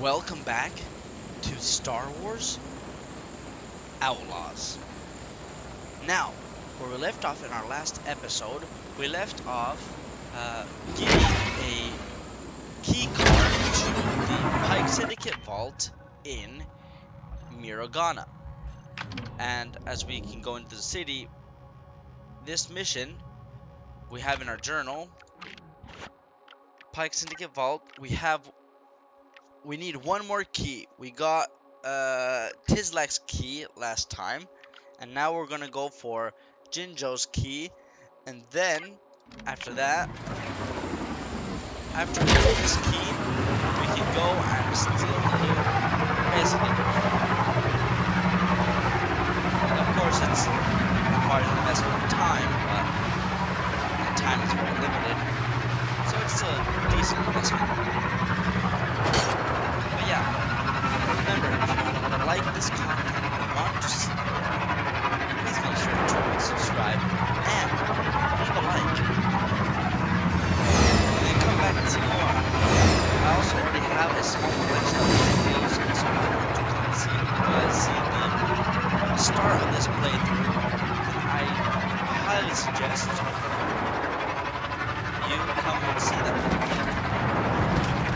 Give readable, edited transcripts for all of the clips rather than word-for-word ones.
Welcome back to Star Wars Outlaws. Now, where we left off in our last episode, we left off getting a key card to the Pike Syndicate Vault in Mirogana. And as we can go into the city, this mission we have in our journal, Pike Syndicate Vault, we need one more key. We got Tizlak's key last time, and now we're gonna go for Jinjo's key, and then after that, after we get this key, we can go and steal the loot. Basically, and of course it's requires an investment of time, but time is very limited, so it's a decent investment. But yeah, remember, if you like this content and want to see more, please make sure to subscribe and leave a like. And then come back and see more. I also already have a small collection of videos, so if you want to come and see the start of this playthrough, I highly suggest you come and see them.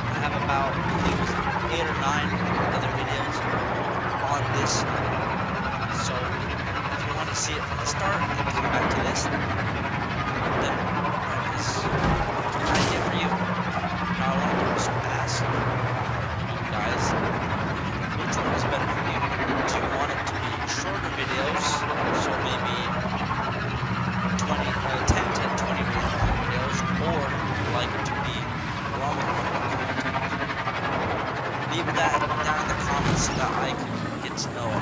I have about, I think it was 8 or 9 other videos on this, so if you want to see it from the start and come back to this, then that is an idea for you. Now I want to also ask you guys, which one is better for you? Do you want it to be shorter videos, so maybe 10 to 20 minute videos, or like it to be longer content? Leave that down in the comments so that I can get to know it.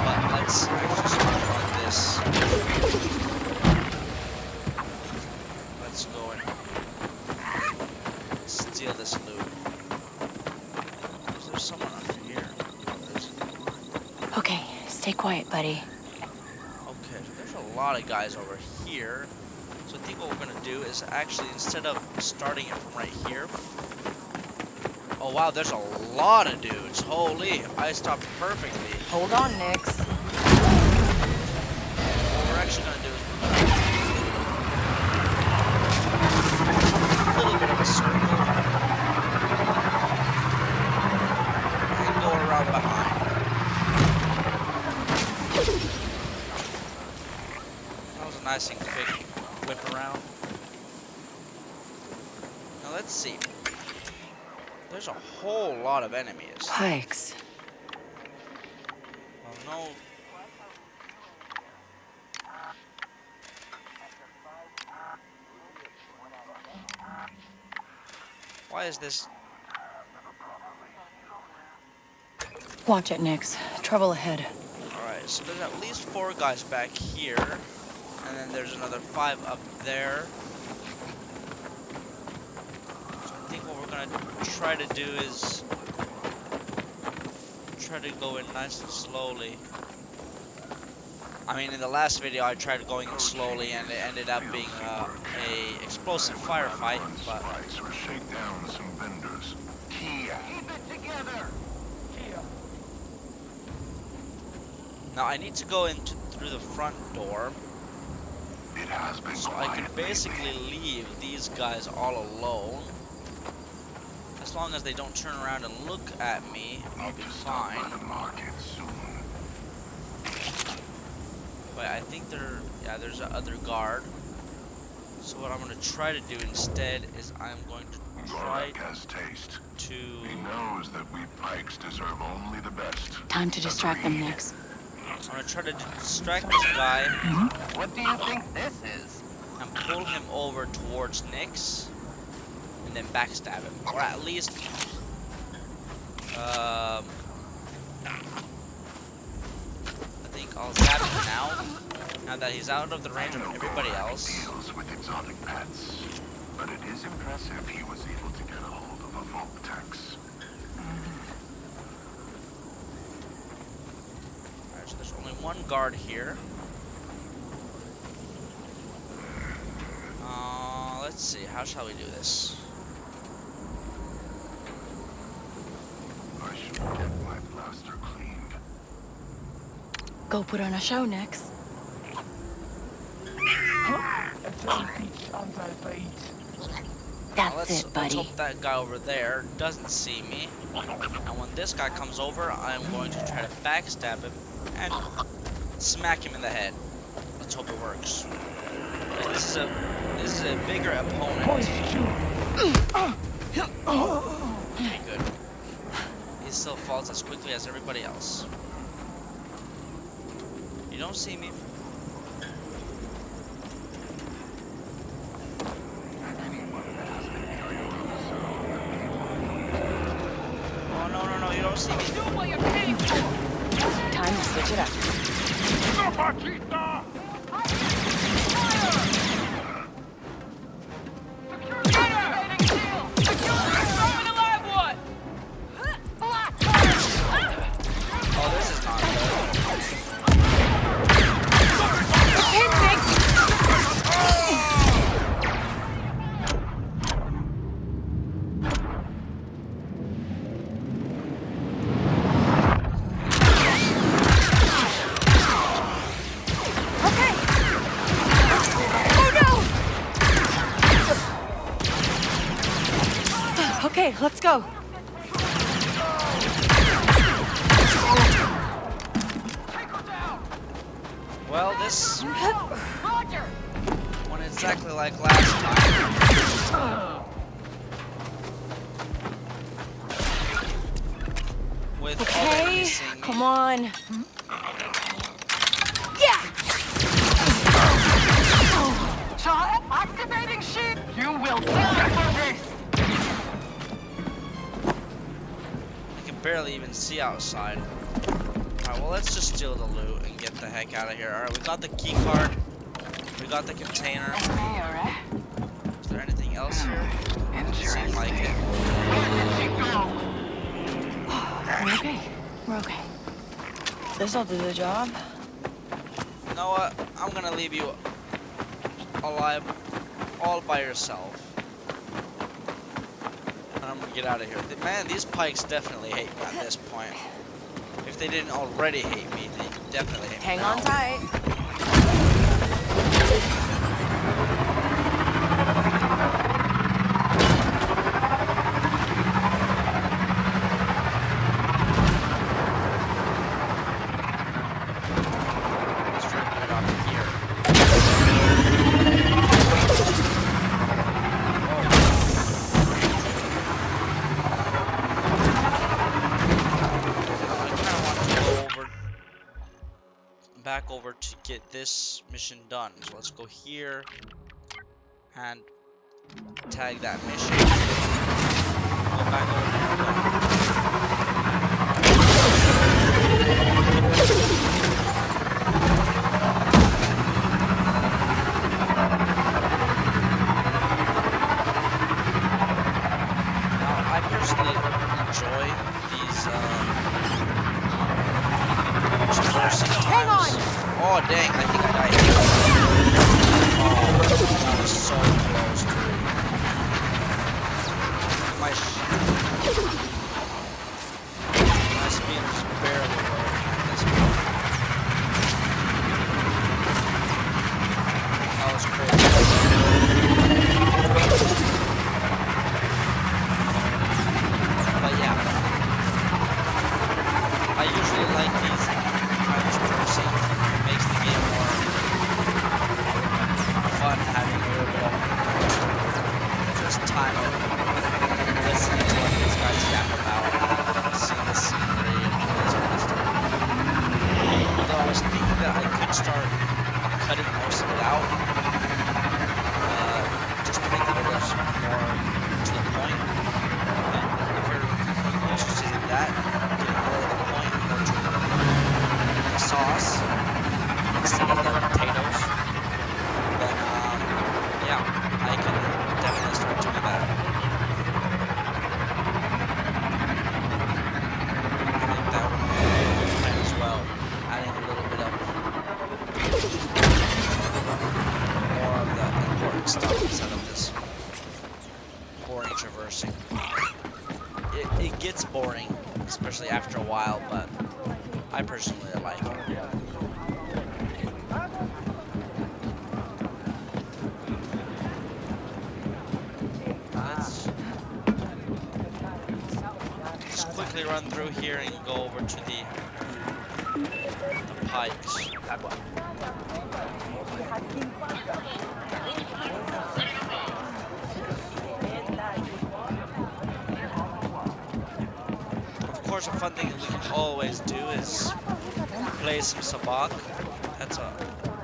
But let's actually start on this. Let's go and steal this loot. Is there someone under here? Okay, stay quiet, buddy. Okay, there's a lot of guys over here. So I think what we're gonna do is actually, instead of starting it from right here. Oh wow, there's a lot of dudes. Holy, I stopped perfectly. Hold on, Nix. What we're actually gonna do is a little bit of a circle and go around behind. That was a nice and quick whip around. Now let's see. There's a whole lot of enemies. Pikes. Well, no. Why is this? Watch it, Nix. Trouble ahead. Alright, so there's at least 4 guys back here. And then there's another 5 up there. So I think what we're gonna try to do is try to go in nice and slowly. I mean, in the last video I tried going in slowly and it ended up being a explosive firefight, but or shake down some vendors. Keep it together. now I need to go through the front door, It has been so I can basically leave these guys all alone. As long as they don't turn around and look at me, I'll be fine. By the market soon. But I think there's a other guard. So what I'm going to try to do instead is I'm going to try Gorak has taste. to... He knows that we Pikes deserve only the best. Time to distract them, Nix. I'm going to try to distract this guy What do you think this is? and pull him over towards Nyx and then backstab him. Or at least... I think I'll zap him now that he's out of the range of everybody else. Deals with exotic pets, but it is impressive he was able to get a hold of a Voltex. Alright, so there's only one guard here. Let's see, how shall we do this? Go put on a show next. Now That's it, let's buddy. hope that guy over there doesn't see me. And when this guy comes over, I'm going to try to backstab him and smack him in the head. Let's hope it works. 'Cause this is a bigger opponent. Okay, good. He still falls as quickly as everybody else. You don't see me. Oh no, you don't see me. Time to switch it up. Oh, this is not good. Okay, let's go. Well, this one exactly like last time. With all the Okay, enemies seeing me. come on. Yeah! Child, activating shit! You will die for this! I can barely even see outside. Alright, well, let's just steal the loot and get the heck out of here. Alright, we got the key card. We got the container. Is there anything else here? Doesn't seem like it. We're okay. We're okay. This'll do the job. You know what? I'm gonna leave you alive all by yourself. And I'm gonna get out of here. Man, these pikes definitely hate me at this point. If they didn't already hate me, they definitely hate me Hang now. on tight. Let's try to get it off here. Back over to get this mission done. So let's go here and tag that mission. Go back over Now, I personally enjoy these Hang on! Oh dang, I think I died. Oh, that was so close to my speed is barely working at this point. That was crazy. But yeah, I usually like these kinds of cutscenes. It makes the game more fun, having a little bit of just time of listening to what these guys yap about, seeing the scenery and all that sort of stuff. Although I was thinking that I could start cutting most of it out, just to make the videos more to the point. But if you're interested in that, getting more to the point, more to the sauce instead of the potatoes, then yeah, I can definitely start doing that. I think that would be fun as well, adding a little bit of more of the important stuff instead of this boring traversing. It gets boring, especially after a while, but I personally like it. quickly run through here and go over to the pikes. Of course, a fun thing that we can always do is play some sabak.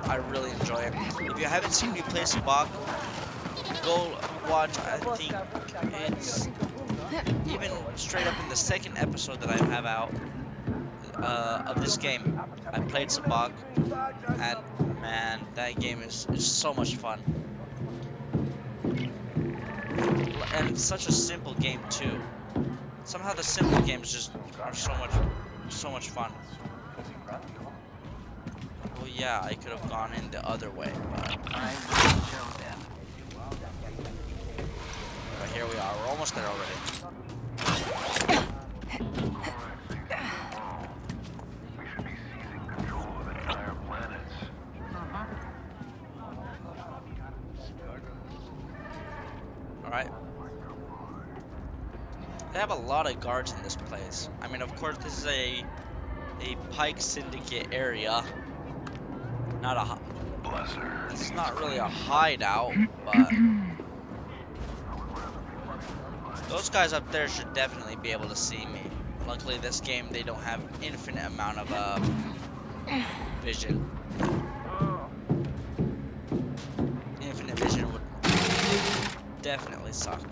I really enjoy it. If you haven't seen me play sabak, go watch. I think it's even straight up in the second episode that I have out of this game. I played sabak, and man, that game is so much fun. And it's such a simple game too. Somehow the simple games just are so much fun. Well, yeah, I could have gone in the other way, but here we are. We're almost there already. We should be seizing control of entire planets. Alright. They have a lot of guards in this place. I mean, of course, this is a Pike Syndicate area. Not a... Bless her. It's not really a hideout, but... Those guys up there should definitely be able to see me. Luckily, this game, they don't have infinite amount of vision. Infinite vision would definitely suck.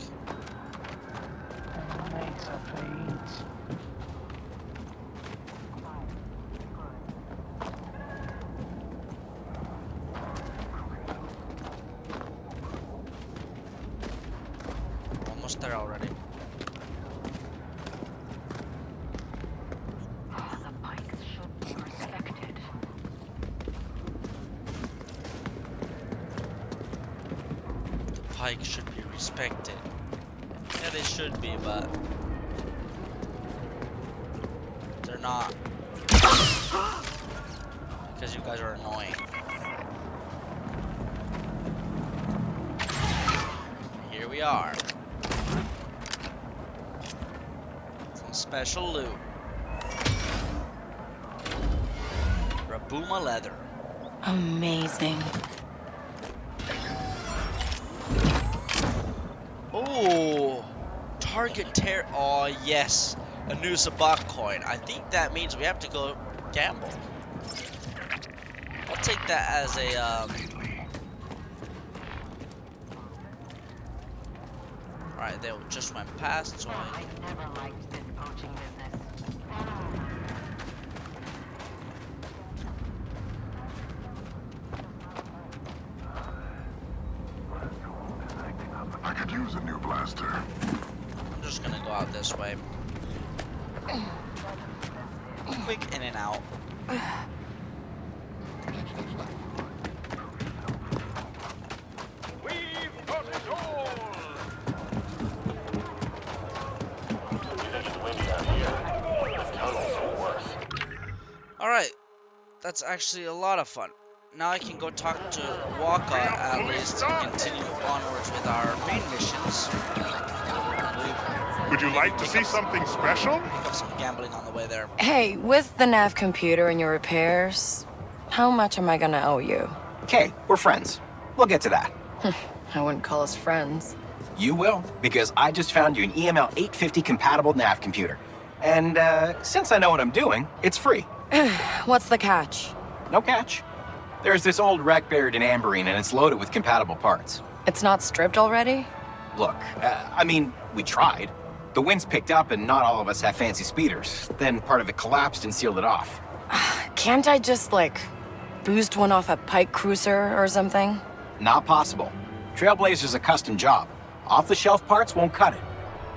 Almost there already. The pikes should be respected. The Pike should be respected. Yeah, they should be, but they're not. Because you guys are annoying. Here we are. Some special loot. Rabuma leather. Amazing. Oh, target tear. Oh yes, a new sabak coin. I think that means we have to go gamble. I'll take that as a Alright, they just went past, so I never liked this poaching business. I could use a new blaster. I'm just gonna go out this way. Quick in and out. We've got it all! Alright, that's actually a lot of fun. Now I can go talk to Waka at least and continue onwards with our main missions. Would you like to see something special? Pick up some gambling on the way there. Hey, with the nav computer and your repairs, how much am I gonna owe you? Okay, we're friends. We'll get to that. I wouldn't call us friends. You will, because I just found you an EML 850 compatible nav computer. And since I know what I'm doing, it's free. What's the catch? No catch. There's this old wreck buried in Amberine, and it's loaded with compatible parts. It's not stripped already? Look, I mean, we tried. The winds picked up, and not all of us have fancy speeders. Then part of it collapsed and sealed it off. Can't I just, like, boost one off a Pike cruiser or something? Not possible. Trailblazer's a custom job. Off-the-shelf parts won't cut it.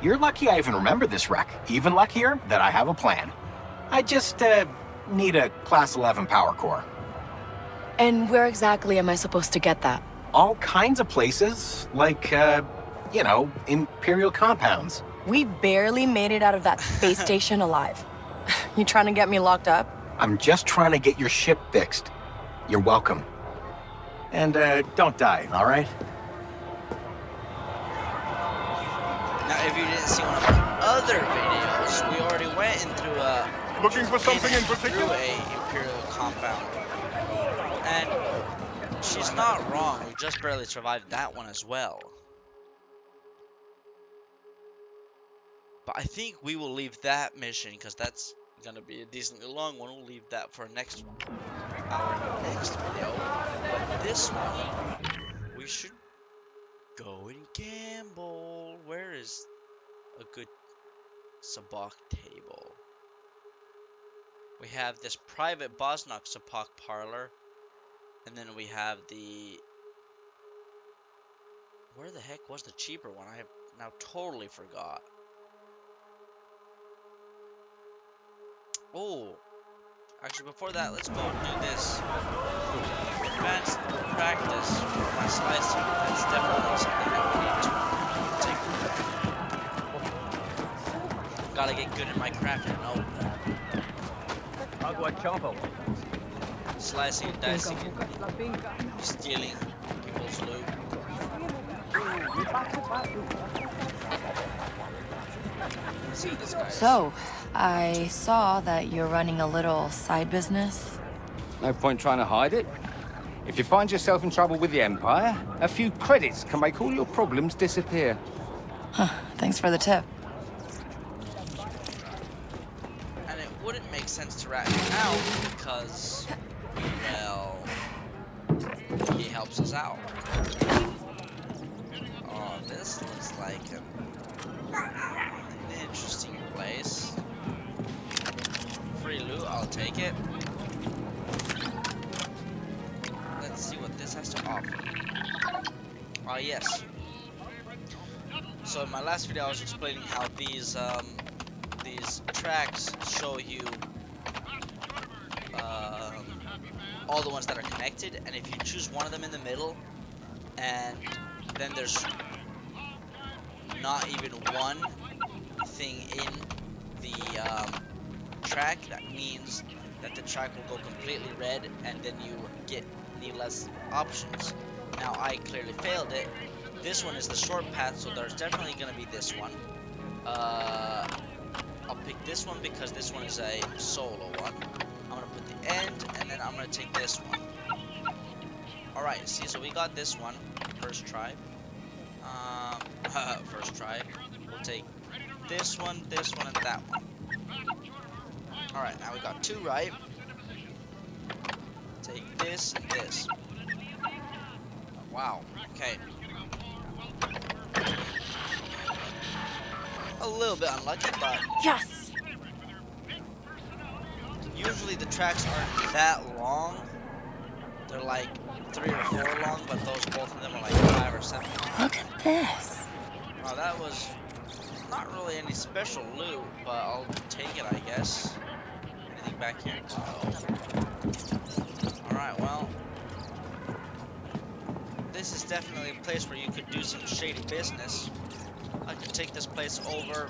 You're lucky I even remember this wreck. Even luckier that I have a plan. I just, need a Class 11 power core. And where exactly am I supposed to get that? All kinds of places, like, you know, Imperial compounds. We barely made it out of that space station alive. You trying to get me locked up? I'm just trying to get your ship fixed. You're welcome. And, don't die, all right? Now, if you didn't see one of our other videos, we already Looking for something in through particular? a Imperial compound. And she's not wrong, we just barely survived that one as well. But I think we will leave that mission, because that's gonna be a decently long one. We'll leave that for our next video. But this one, we should go and gamble. Where is a good sabak table? We have this private Bosnok sabak parlor, and then we have the... Where the heck was the cheaper one? I have now totally forgot. Oh, actually before that, let's go do this advanced practice for my slicing. That's definitely something that we need to take. Gotta get good at my craft, you know. Slicing and dicing and stealing people's loot. See this guy. So, I saw that you're running a little side business. No point trying to hide it. If you find yourself in trouble with the Empire, a few credits can make all your problems disappear. Huh, thanks for the tip. And it wouldn't make sense to rat him out because, well, he helps us out. Oh, this looks like an interesting place. Free loot, I'll take it. Let's see what this has to offer. Ah, yes. So in my last video, I was explaining how these tracks show you all the ones that are connected, and if you choose one of them in the middle, and then there's not even one thing in the track, that means that the track will go completely red, and then you need less options. Now I clearly failed it. This one is the short path, so there's definitely gonna be this one. I'll pick this one because this one is a solo one. I'm gonna put the end, and then I'm gonna take this one. Alright, see, so we got this one, first try. First try. We'll take this one, and that one. Alright, now we got two right. Take this and this. Wow, okay. A little bit unlucky, but Yes! usually the tracks aren't that long. They're like 3 or 4 long, but those both of them are like 5 or 7 long. Look at this. Wow, that was not really any special loot, but I'll take it, I guess. Anything back here? Alright, well, this is definitely a place where you could do some shady business. I could take this place over,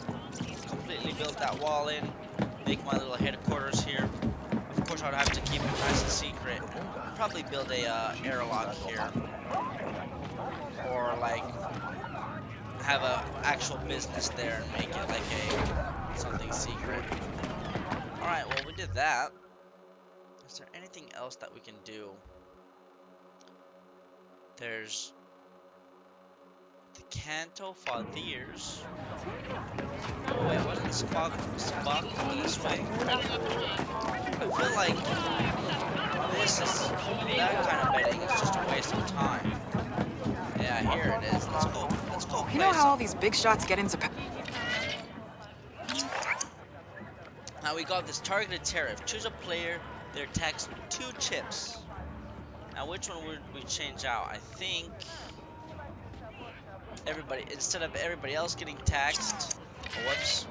completely build that wall in, make my little headquarters here. Of course, I'd have to keep it nice and secret. Probably build a airlock here, or like have a actual business there and make it like something secret. All right, well we did that. Is there anything else that we can do? There's the Canto Fathiers. Oh wait, wasn't the Sabak this way? I feel like this is that kind of betting is just a waste of time. Yeah, here it is. Let's go. Let's go. You know how all these big shots get into Now we got this targeted tariff. Choose a player. They're taxed 2 chips. Now which one would we change out? I think everybody, instead of everybody else getting taxed. Oh, whoops.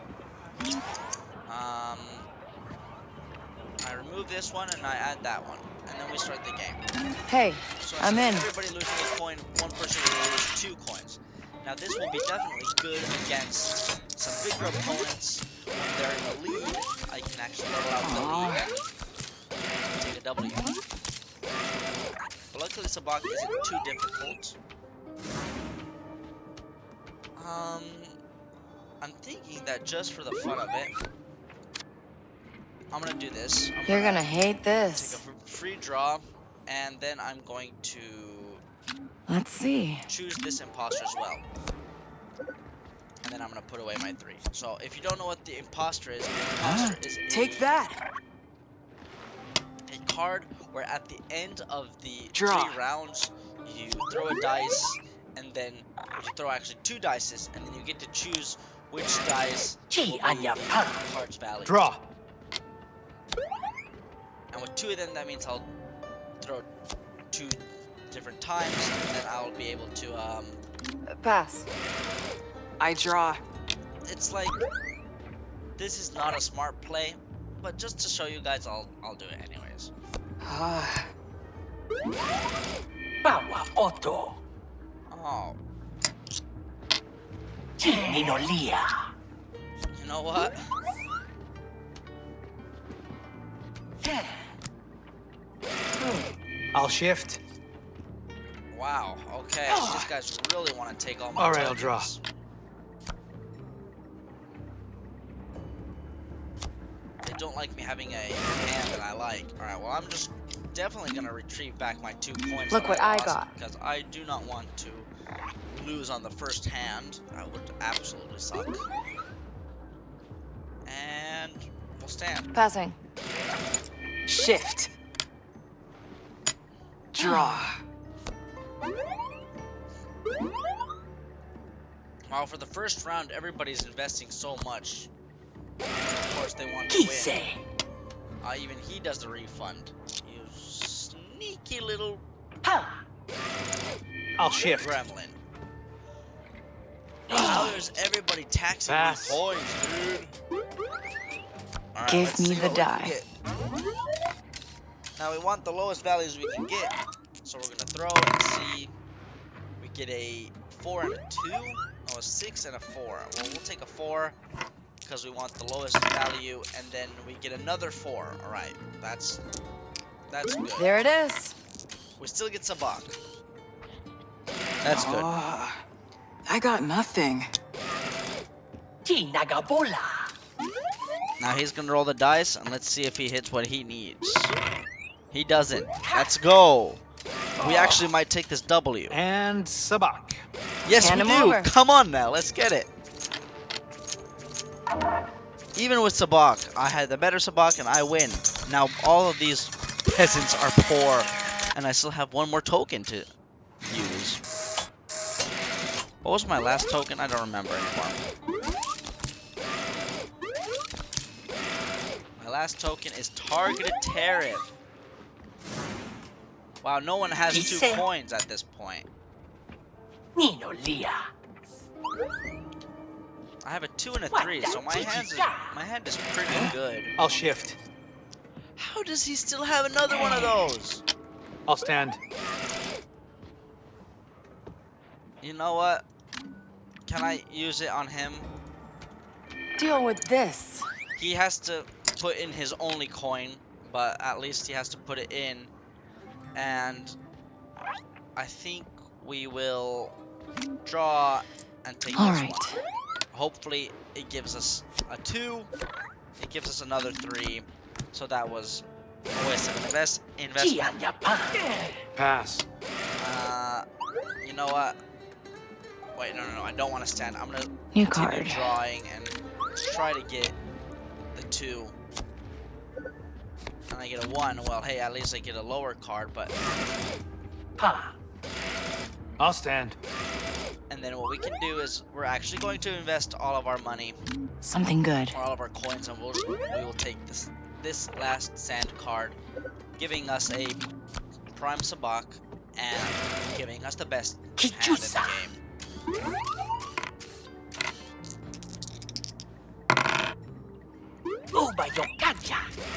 I remove this one and I add that one, and then we start the game. Hey, So I'm in. everybody losing a coin, one person will lose 2 coins. Now this will be definitely good against some bigger opponents when they're in the lead. I can actually level out the lead and take a W. But luckily Sabak isn't too difficult. I'm thinking that just for the fun of it, I'm gonna do this. You're gonna hate take this. a free draw, and then I'm going to Let's see. choose this imposter as well. And then I'm gonna put away my 3. So if you don't know what the imposter is Take that. a card where at the end of the Draw. 3 rounds you throw a dice, and then you throw actually 2 dices, and then you get to choose which dice will be the card's value. Draw. And with 2 of them, that means I'll throw 2 different times, and then I'll be able to Pass. I draw. it's like, this is not a smart play, but just to show you guys, I'll do it anyways. Bawa Otto. Oh, Ninolia. you know what? I'll shift. Wow, okay, these guys really want to take all my Alright, I'll tokens. draw. They don't like me having a hand that I like. Alright, well, I'm just definitely gonna retrieve back my 2 coins. Look that what I lost, got. Because I do not want to lose on the first hand. That would absolutely suck. And we'll stand. Passing. Shift. Draw. Well, for the first round, everybody's investing so much. Of course, they want to win. Even he does the refund. You sneaky little I'll shift. gremlin. Now there's everybody taxing me Pass. coins, dude. Alright, Give let's me see the what we can die. get. Now we want the lowest values we can get. So we're gonna throw and see. We get a 4 and a 2. No, a 6 and a 4. Well, we'll take a 4 because we want the lowest value, and then we get another 4. Alright, that's good. There it is. We still get Sabak. That's good. I got nothing. Now he's gonna roll the dice, and let's see if he hits what he needs. He doesn't. Let's go. We actually might take this W. And Sabak. Yes, Hand we him do. over. Come on now, let's get it. Even with Sabak, I had the better Sabak, and I win. Now all of these peasants are poor, and I still have 1 more token to use. What was my last token? I don't remember anymore. My last token is targeted tariff. Wow, no one has 2 coins at this point. I have a 2 and a 3, so my hand is pretty good. I'll shift. How does he still have another one of those? I'll stand. You know what? Can I use it on him? Deal with this. He has to put in his only coin, but at least he has to put it in. And I think we will draw and take All this right. one. Hopefully it gives us a 2. It gives us another 3. So that was a waste of an investment. Pass. You know what? Wait, no, I don't want to stand. I'm gonna New continue card. drawing and try to get the 2. And I get a 1. Well, hey, at least I get a lower card, but... I'll stand. And then what we can do is we're actually going to invest all of our money, Something good. or all of our coins, and we will take this last sand card, giving us a prime Sabak and giving us the best hand in the game.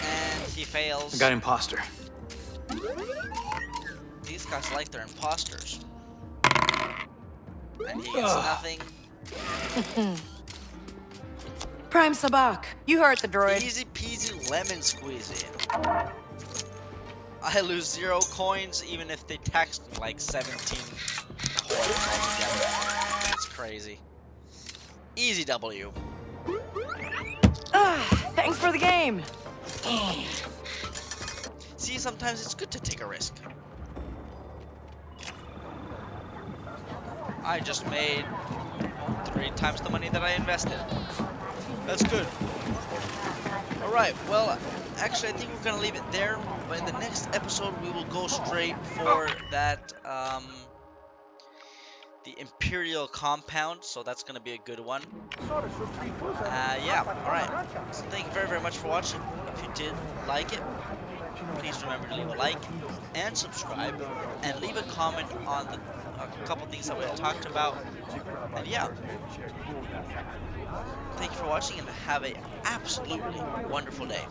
And he fails. I got imposter. These guys like their imposters. And he gets nothing. Prime Sabak. You hurt the droid. Easy peasy lemon squeezy. I lose 0 coins even if they taxed me like 17 coins altogether. It's crazy. Easy W. Thanks for the game. See, sometimes it's good to take a risk. I just made 3 times the money that I invested. That's good. Alright, well, actually I think we're gonna leave it there, but in the next episode we will go straight for that, the Imperial compound, so that's gonna be a good one. Yeah, alright. So thank you very, very much for watching. If you did like it, please remember to leave a like and subscribe, and leave a comment on a couple things that we have talked about. And yeah, thank you for watching and have a absolutely wonderful day.